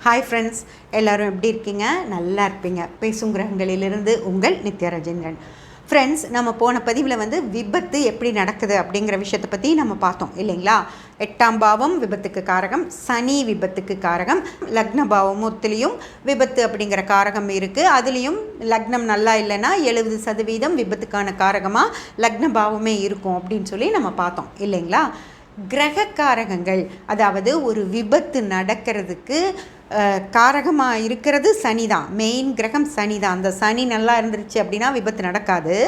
Hi friends, எல்லோரும் எப்படி இருக்கீங்க? நல்லா இருப்பீங்க. பேசும் கிரகங்களிலிருந்து உங்கள் நித்யா ராஜேந்திரன். ஃப்ரெண்ட்ஸ், நம்ம போன பதிவில் விபத்து எப்படி நடக்குது அப்படிங்கிற விஷயத்தை பற்றி நம்ம பார்த்தோம் இல்லைங்களா? 8ஆம் பாவம் விபத்துக்கு காரகம், சனி விபத்துக்கு காரகம், லக்ன பாவமூர்த்திலையும் விபத்து அப்படிங்கிற காரகம் இருக்குது. அதுலேயும் லக்னம் நல்லா இல்லைன்னா 70% விபத்துக்கான காரகமாக லக்ன பாவமே இருக்கும் அப்படின்னு சொல்லி நம்ம பார்த்தோம் இல்லைங்களா? கிரக காரகங்கள், அதாவது ஒரு விபத்து நடக்கிறதுக்கு காரகமாக இருக்கிறது சனி தான். மெயின் கிரகம் சனி தான். அந்த சனி நல்லா இருந்துருச்சு அப்படின்னா விபத்து நடக்காது.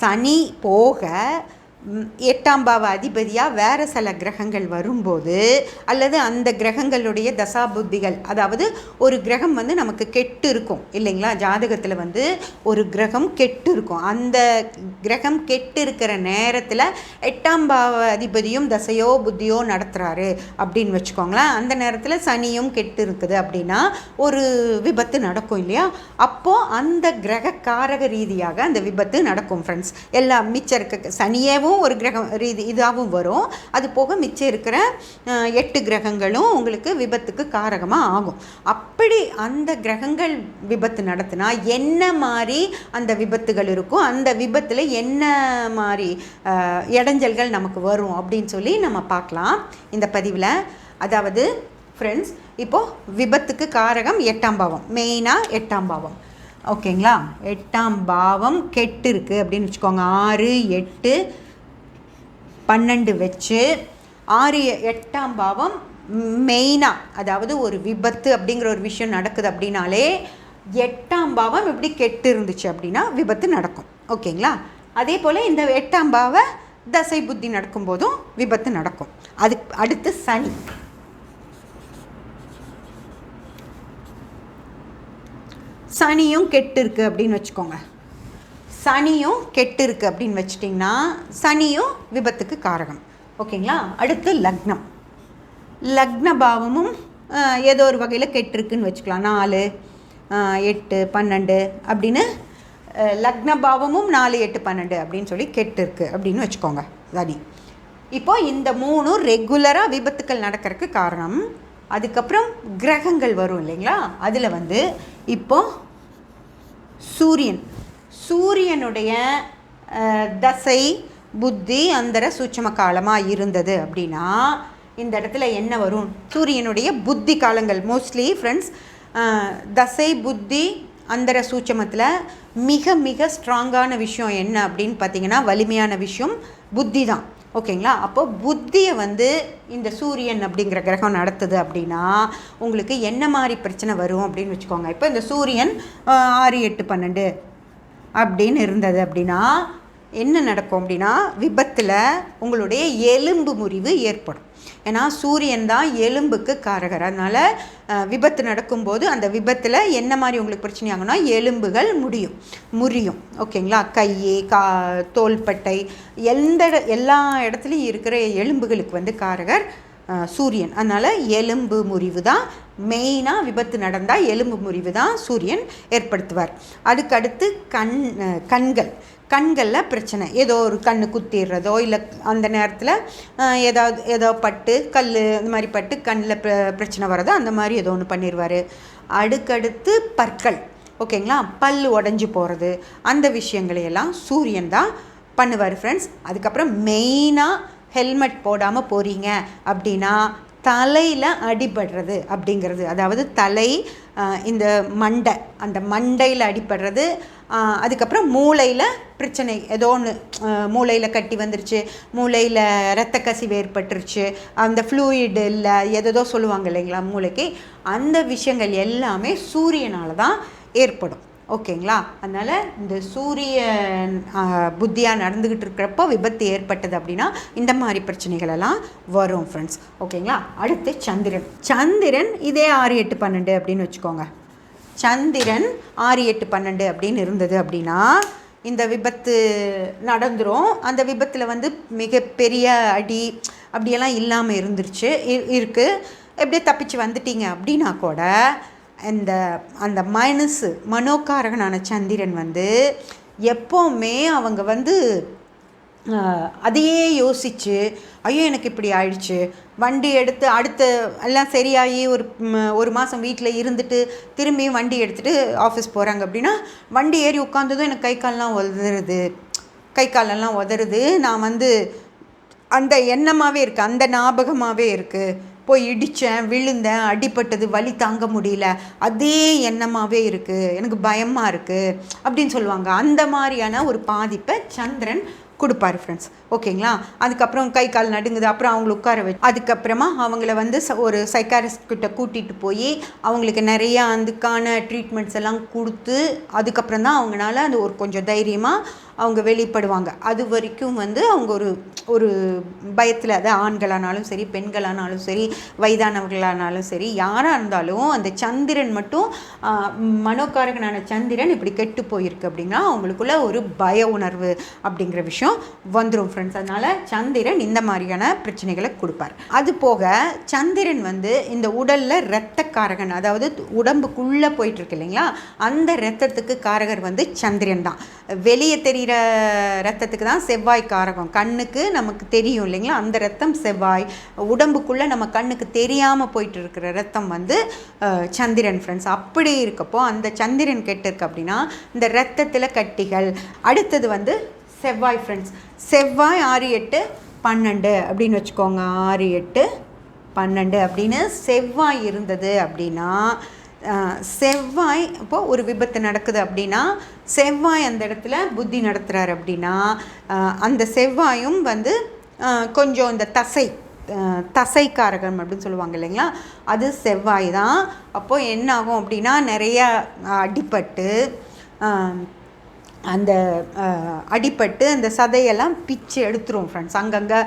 சனி போக 8ஆம் பாவ அதிபதியாக வேறு சில கிரகங்கள் வரும்போது, அல்லது அந்த கிரகங்களுடைய தசாபுத்திகள், அதாவது ஒரு கிரகம் நமக்கு கெட்டு இருக்கும் இல்லைங்களா? ஜாதகத்தில் ஒரு கிரகம் கெட்டு இருக்கும். அந்த கிரகம் கெட்டு இருக்கிற நேரத்தில் 8ஆம் பாவ அதிபதியும் தசையோ புத்தியோ நடத்துகிறாரு அப்படின்னு வச்சுக்கோங்களேன். அந்த நேரத்தில் சனியும் கெட்டு இருக்குது அப்படின்னா ஒரு விபத்து நடக்கும் இல்லையா? அப்போது அந்த கிரக காரக ரீதியாக அந்த விபத்து நடக்கும் ஃப்ரெண்ட்ஸ். எல்லாம் மிச்சம் இருக்க சனியேவும் ஒரு கிரகம் ரீதி இதாகவும் வரும். அது போக மிச்சம் இருக்கிற 8 கிரகங்களும் உங்களுக்கு விபத்துக்கு காரகமாக ஆகும். அப்படி அந்த கிரகங்கள் விபத்து நடத்தினா என்ன மாதிரி அந்த விபத்துகள் இருக்கும், அந்த விபத்தில் என்ன மாதிரி இடைஞ்சல்கள் நமக்கு வரும் அப்படின்னு சொல்லி நம்ம பார்க்கலாம் இந்த பதிவில். அதாவது ஃப்ரெண்ட்ஸ், இப்போது விபத்துக்கு காரகம் 8ஆம் பாவம், மெயினாக 8ஆம் பாவம். ஓகேங்களா? 8ஆம் பாவம் கெட்டு இருக்குது அப்படின்னு வச்சுக்கோங்க. 6, 8, 12 வச்சு 6, 8ஆம் பாவம் மெயினாக, அதாவது ஒரு விபத்து அப்படிங்கிற ஒரு விஷயம் நடக்குது அப்படின்னாலே 8ஆம் பாவம் எப்படி கெட்டு இருந்துச்சு அப்படின்னா விபத்து நடக்கும். ஓகேங்களா? அதே போல் இந்த 8ஆம் பாவ தசை புத்தி நடக்கும்போதும் விபத்து நடக்கும். அதுக்கு அடுத்து சனி. சனியும் கெட்டு இருக்குது அப்படின்னு வச்சுக்கோங்க. சனியும் கெட்டு இருக்குது அப்படின்னு வச்சிட்டிங்கன்னா சனியும் விபத்துக்கு காரகம். ஓகேங்களா? அடுத்து லக்னம். லக்ன பாவமும் ஏதோ ஒரு வகையில் கெட்டுருக்குன்னு வச்சுக்கலாம். 4, 8, 12 அப்படின்னு லக்ன பாவமும் 4, 8, 12 அப்படின்னு சொல்லி கெட்டு இருக்குது அப்படின்னு வச்சுக்கோங்க. சரி, இப்போது இந்த 3 ரெகுலராக விபத்துக்கள் நடக்கிறதுக்கு காரணம். அதுக்கப்புறம் கிரகங்கள் வரும் இல்லைங்களா? அதில் இப்போது சூரியனுடைய தசை புத்தி அந்தர சூட்சம காலமாக இருந்தது அப்படின்னா இந்த இடத்துல என்ன வரும்? சூரியனுடைய புத்தி காலங்கள் மோஸ்ட்லி ஃப்ரெண்ட்ஸ், தசை புத்தி அந்தர சூட்சமத்தில் மிக மிக ஸ்ட்ராங்கான விஷயம் என்ன அப்படின்னு பார்த்தீங்கன்னா, வலிமையான விஷயம் புத்தி தான். ஓகேங்களா? அப்போது புத்தியை இந்த சூரியன் அப்படிங்கிற கிரகம் நடத்துது அப்படின்னா உங்களுக்கு என்ன மாதிரி பிரச்சனை வரும் அப்படின்னு வச்சுக்கோங்க. இப்போ இந்த சூரியன் 6, 8, 12 அப்படின்னு இருந்தது அப்படின்னா என்ன நடக்கும் அப்படின்னா விபத்தில் உங்களுடைய எலும்பு முறிவு ஏற்படும். ஏன்னா சூரியன் தான் எலும்புக்கு காரகர். அதனால் விபத்து நடக்கும்போது அந்த விபத்தில் என்ன மாதிரி உங்களுக்கு பிரச்சனை ஆகும்னா எலும்புகள் முறியும். ஓகேங்களா? கை, தோள்பட்டை, எல்லா இடத்துலையும் இருக்கிற எலும்புகளுக்கு காரகர் சூரியன். அதனால் எலும்பு முறிவு தான் மெயினாக. விபத்து நடந்தால் எலும்பு முறிவு தான் சூரியன் ஏற்படுத்துவார். அதுக்கடுத்து கண்களில் பிரச்சனை, ஏதோ ஒரு கண்ணு குத்திடுறதோ இல்லை அந்த நேரத்தில் ஏதோ பட்டு இந்த மாதிரி பட்டு கண்ணில் பிரச்சனை வரதோ அந்த மாதிரி ஏதோ ஒன்று பண்ணிடுவார். அடுக்கடுத்து பற்கள். ஓகேங்களா? பல் உடஞ்சி போகிறது, அந்த விஷயங்களையெல்லாம் சூரியன் தான் பண்ணுவார் ஃப்ரெண்ட்ஸ். அதுக்கப்புறம் மெயினாக ஹெல்மெட் போடாமல் போகிறீங்க அப்படின்னா தலையில் அடிபடுறது அப்படிங்கிறது, அதாவது தலை இந்த அந்த மண்டையில் அடிபடுறது. அதுக்கப்புறம் மூளையில் பிரச்சனை, ஏதோ ஒன்று மூளையில் கட்டி வந்துருச்சு, மூளையில் இரத்த கசிவு ஏற்பட்டுருச்சு, அந்த ஃப்ளூயிடு இல்லை ஏதோ சொல்லுவாங்க இல்லைங்களா மூளைக்கு, அந்த விஷயங்கள் எல்லாமே சூரியனால் தான் ஏற்படும். ஓகேங்களா? அதனால் இந்த சூரியன் புத்தியாக நடந்துக்கிட்டு இருக்கிறப்போ விபத்து ஏற்பட்டது அப்படின்னா இந்த மாதிரி பிரச்சனைகளெல்லாம் வரும் ஃப்ரெண்ட்ஸ். ஓகேங்களா? அடுத்து சந்திரன் இதே 6, 8, 12 அப்படின்னு வச்சுக்கோங்க. சந்திரன் 6, 8, 12 அப்படின்னு இருந்தது அப்படின்னா இந்த விபத்து நடந்துடும். அந்த விபத்தில் மிகப்பெரிய அடி அப்படியெல்லாம் இல்லாமல் இருக்குது. எப்படியே தப்பிச்சு வந்துட்டீங்க அப்படின்னா கூட அந்த மனோகாரகனான சந்திரன் எப்போவுமே அவங்க அதையே யோசித்து ஐயோ எனக்கு இப்படி ஆயிடுச்சு, வண்டி எடுத்து அடுத்து எல்லாம் சரியாகி ஒரு மாதம் வீட்டில் இருந்துட்டு திரும்பியும் வண்டி எடுத்துகிட்டு ஆஃபீஸ் போகிறாங்க அப்படின்னா, வண்டி ஏறி உட்காந்ததும் எனக்கு கை காலெல்லாம் உதறுது. நான் அந்த எண்ணமாகவே இருக்குது, அந்த ஞாபகமாகவே இருக்குது. போய் இடித்தேன், விழுந்தேன், அடிப்பட்டது, வலி தாங்க முடியல, அதே எண்ணமாகவே இருக்குது, எனக்கு பயமாக இருக்குது அப்படின்னு சொல்லுவாங்க. அந்த மாதிரியான ஒரு பாதிப்பை சந்திரன் கொடுப்பாரு ஃப்ரெண்ட்ஸ். ஓகேங்களா? அதுக்கப்புறம் கை கால் நடுங்குது, அப்புறம் அவங்கள உட்கார வச்சு அதுக்கப்புறமா அவங்கள ஒரு சைக்காரிஸ்ட்கிட்ட கூட்டிகிட்டு போய் அவங்களுக்கு நிறையா அதுக்கான ட்ரீட்மெண்ட்ஸ் எல்லாம் கொடுத்து அதுக்கப்புறம் தான் அவங்களால அது கொஞ்சம் தைரியமாக அவங்க வெளிப்படுவாங்க. அது வரைக்கும் அவங்க ஒரு பயத்தில், அது ஆண்களானாலும் சரி, பெண்களானாலும் சரி, வயதானவர்களானாலும் சரி, யாராக இருந்தாலும் அந்த சந்திரன் மட்டும் மனோகாரகனான சந்திரன் இப்படி கெட்டு போயிருக்கு அப்படின்னா அவங்களுக்குள்ள ஒரு பய உணர்வு அப்படிங்கிற விஷயம் வந்துடும் ஃப்ரெண்ட்ஸ். அதனால் சந்திரன் இந்த மாதிரியான பிரச்சனைகளை கொடுப்பார். அது போக சந்திரன் இந்த உடலில் இரத்தக்காரகன், அதாவது உடம்புக்குள்ளே போயிட்டுருக்கு இல்லைங்களா, அந்த இரத்தத்துக்கு காரகர் சந்திரன் தான். வெளியே தெரிகிற ரத்தத்துக்கு தான் செவ்வாய் காரகம். கண்ணுக்கு நமக்கு தெரியும் இல்லைங்களா, அந்த ரத்தம் செவ்வாய். உடம்புக்குள்ளே நம்ம கண்ணுக்கு தெரியாமல் போயிட்டு இருக்கிற ரத்தம் சந்திரன் ஃப்ரெண்ட்ஸ். அப்படி இருக்கப்போ அந்த சந்திரன் கெட்டு இருக்கு அப்படின்னா இந்த ரத்தத்தில் கட்டிகள். அடுத்தது செவ்வாய் ஃப்ரெண்ட்ஸ். செவ்வாய் 6, 8, 12 அப்படின்னு வச்சுக்கோங்க. 6, 8, 12 அப்படின்னு செவ்வாய் இருந்தது அப்படின்னா, செவ்வாய் இப்போது ஒரு விபத்து நடக்குது அப்படின்னா செவ்வாய் அந்த இடத்துல புத்தி நடத்துகிறார் அப்படின்னா அந்த செவ்வாயும் கொஞ்சம் இந்த தசைக்காரகம் அப்படின்னு சொல்லுவாங்க இல்லைங்களா, அது செவ்வாய் தான். அப்போது என்ன ஆகும் அப்படின்னா நிறையா அடிபட்டு அந்த சதையெல்லாம் பிச்சு எடுத்துரும் ஃப்ரெண்ட்ஸ். அங்கங்கே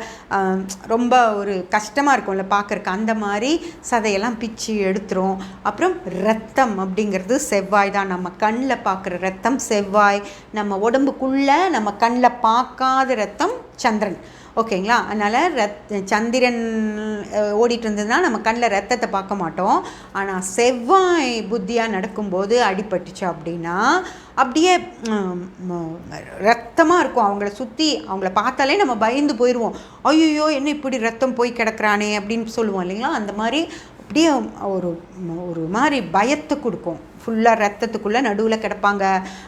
ரொம்ப ஒரு கஷ்டமாக இருக்கும்ல பார்க்குறக்கு, அந்த மாதிரி சதையெல்லாம் பிச்சு எடுத்துரும். அப்புறம் ரத்தம் அப்படிங்கிறது செவ்வாய் தான். நம்ம கண்ணில் பார்க்குற ரத்தம் செவ்வாய், நம்ம உடம்புக்குள்ளே நம்ம கண்ணில் பார்க்காத ரத்தம் சந்திரன். ஓகேங்களா? அதனால் சந்திரன் ஓடிட்டு இருந்ததுன்னா நம்ம கண்ணில் ரத்தத்தை பார்க்க மாட்டோம். ஆனால் செவ்வாய் புத்தியாக நடக்கும்போது அடிபட்டுச்சு அப்படின்னா அப்படியே ரத்தமாக இருக்கும். அவங்கள சுற்றி அவங்கள பார்த்தாலே நம்ம பயந்து போயிடுவோம். ஐயோ என்ன இப்படி ரத்தம் போய் கிடக்குறானே அப்படின்னு சொல்லுவோம் இல்லைங்களா. அந்த மாதிரி அப்படியே ஒரு மாதிரி பயத்தை கொடுக்கும். ஃபுல்லாக ரத்தத்துக்குள்ளே நடுவில் கிடப்பாங்க.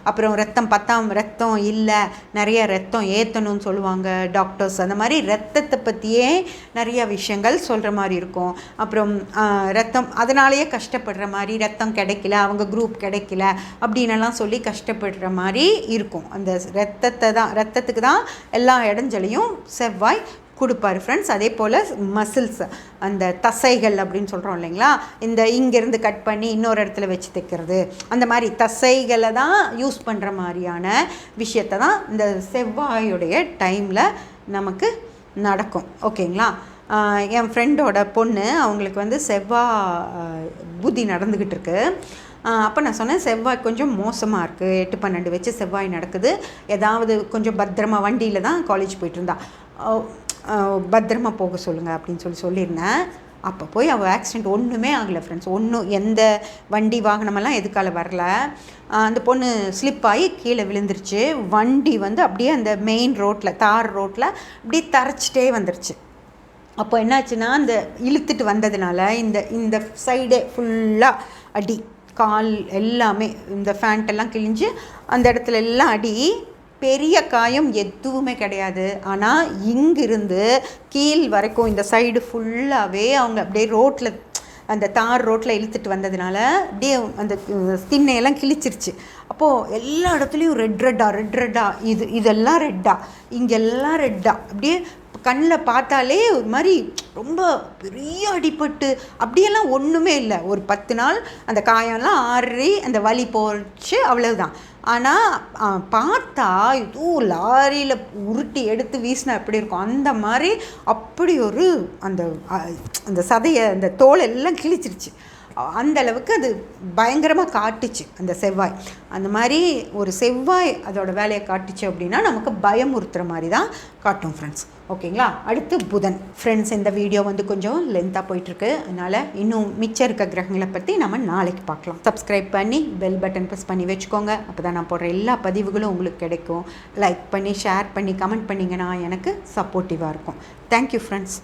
அப்புறம் ரத்தம் இல்லை, நிறைய ரத்தம் ஏற்றணும்னு சொல்லுவாங்க டாக்டர்ஸ். அந்த மாதிரி ரத்தத்தை பற்றியே நிறைய விஷயங்கள் சொல்கிற மாதிரி இருக்கும். அப்புறம் ரத்தம் அதனாலேயே கஷ்டப்படுற மாதிரி, ரத்தம் கிடைக்கல, அவங்க குரூப் கிடைக்கல அப்படின்னெல்லாம் சொல்லி கஷ்டப்படுற மாதிரி இருக்கும். அந்த ரத்தத்துக்கு தான் எல்லா இடைஞ்சலையும் செவ்வாய் கொடுப்பார் ஃப்ரெண்ட்ஸ். அதே போல் மசில்ஸ், அந்த தசைகள் அப்படின்னு சொல்கிறோம் இல்லைங்களா, இங்கேருந்து கட் பண்ணி இன்னொரு இடத்துல வச்சு தைக்கிறது, அந்த மாதிரி தசைகளை தான் யூஸ் பண்ணுற மாதிரியான விஷயத்தை தான் இந்த செவ்வாயுடைய டைமில் நமக்கு நடக்கும். ஓகேங்களா? என் ஃப்ரெண்டோட பொண்ணு அவங்களுக்கு செவ்வாய் புத்தி நடந்துக்கிட்டு இருக்கு. அப்போ நான் சொன்னேன் செவ்வாய் கொஞ்சம் மோசமாக இருக்குது, 8, 12 வச்சு செவ்வாய் நடக்குது, ஏதாவது கொஞ்சம் பத்திரமா, வண்டியில் தான் காலேஜ் போயிட்டு இருந்தா, பத்திரமா போக சொல்லுங்கள் அப்படின்னு சொல்லியிருந்தேன். அப்போ போய் அவள் ஆக்சிடெண்ட் ஒன்றுமே ஆகலை ஃப்ரெண்ட்ஸ். எந்த வண்டி வாகனமெல்லாம் எதுக்கால வரல. அந்த பொண்ணு ஸ்லிப் ஆகி கீழே விழுந்துருச்சு. வண்டி அப்படியே அந்த மெயின் ரோட்டில், தார் ரோட்டில் அப்படியே தரைச்சிட்டே வந்துருச்சு. அப்போ என்னாச்சுன்னா அந்த இழுத்துட்டு வந்ததுனால இந்த சைடே ஃபுல்லாக அடி, கால் எல்லாமே, இந்த ஃபேண்ட்டெல்லாம் கிழிஞ்சு அந்த இடத்துல எல்லாம் அடி. பெரிய காயம் எதுவுமே கிடையாது. ஆனால் இங்கிருந்து கீழ் வரைக்கும் இந்த சைடு ஃபுல்லாகவே அவங்க அப்படியே ரோட்டில், அந்த தார் ரோட்டில் இழுத்துட்டு வந்ததுனால அப்படியே அந்த ஸ்கின்னையெல்லாம் கிழிச்சிருச்சு. அப்போது எல்லா இடத்துலையும் ரெட்டா இதெல்லாம் ரெட்டா, இங்கெல்லாம் ரெட்டா, அப்படியே கண்ணில் பார்த்தாலே ஒரு மாதிரி ரொம்ப பெரிய அடிபட்டு அப்படியெல்லாம் ஒன்றுமே இல்லை. ஒரு 10 நாள் அந்த காயம்லாம் ஆறி அந்த வலி போச்சு, அவ்வளவுதான். ஆனால் பார்த்தா ஏதோ லாரியில் உருட்டி எடுத்து வீசினா எப்படி இருக்கும் அந்த மாதிரி அப்படி ஒரு அந்த சதையை, அந்த தோல் எல்லாம் கிழிச்சிருச்சு. அந்த அளவுக்கு அது பயங்கரமாக காட்டுச்சு அந்த செவ்வாய். அந்த மாதிரி ஒரு செவ்வாய் அதோட வேலையை காட்டுச்சு அப்படின்னா நமக்கு பயமுறுத்துகிற மாதிரி தான் காட்டும் ஃப்ரெண்ட்ஸ். ஓகேங்களா? அடுத்து புதன். ஃப்ரெண்ட்ஸ், இந்த வீடியோ வந்து கொஞ்சம் லென்த்தாக போயிட்டுருக்கு, அதனால் இன்னும் மிச்சம் இருக்க கிரகங்களை பற்றி நம்ம நாளைக்கு பார்க்கலாம். சப்ஸ்கிரைப் பண்ணி பெல் பட்டன் ப்ரெஸ் பண்ணி வச்சுக்கோங்க. அப்போ தான் நான் போடுற எல்லா பதிவுகளும் உங்களுக்கு கிடைக்கும். லைக் பண்ணி ஷேர் பண்ணி கமெண்ட் பண்ணிங்கன்னா எனக்கு சப்போர்ட்டிவாக இருக்கும். Thank you friends.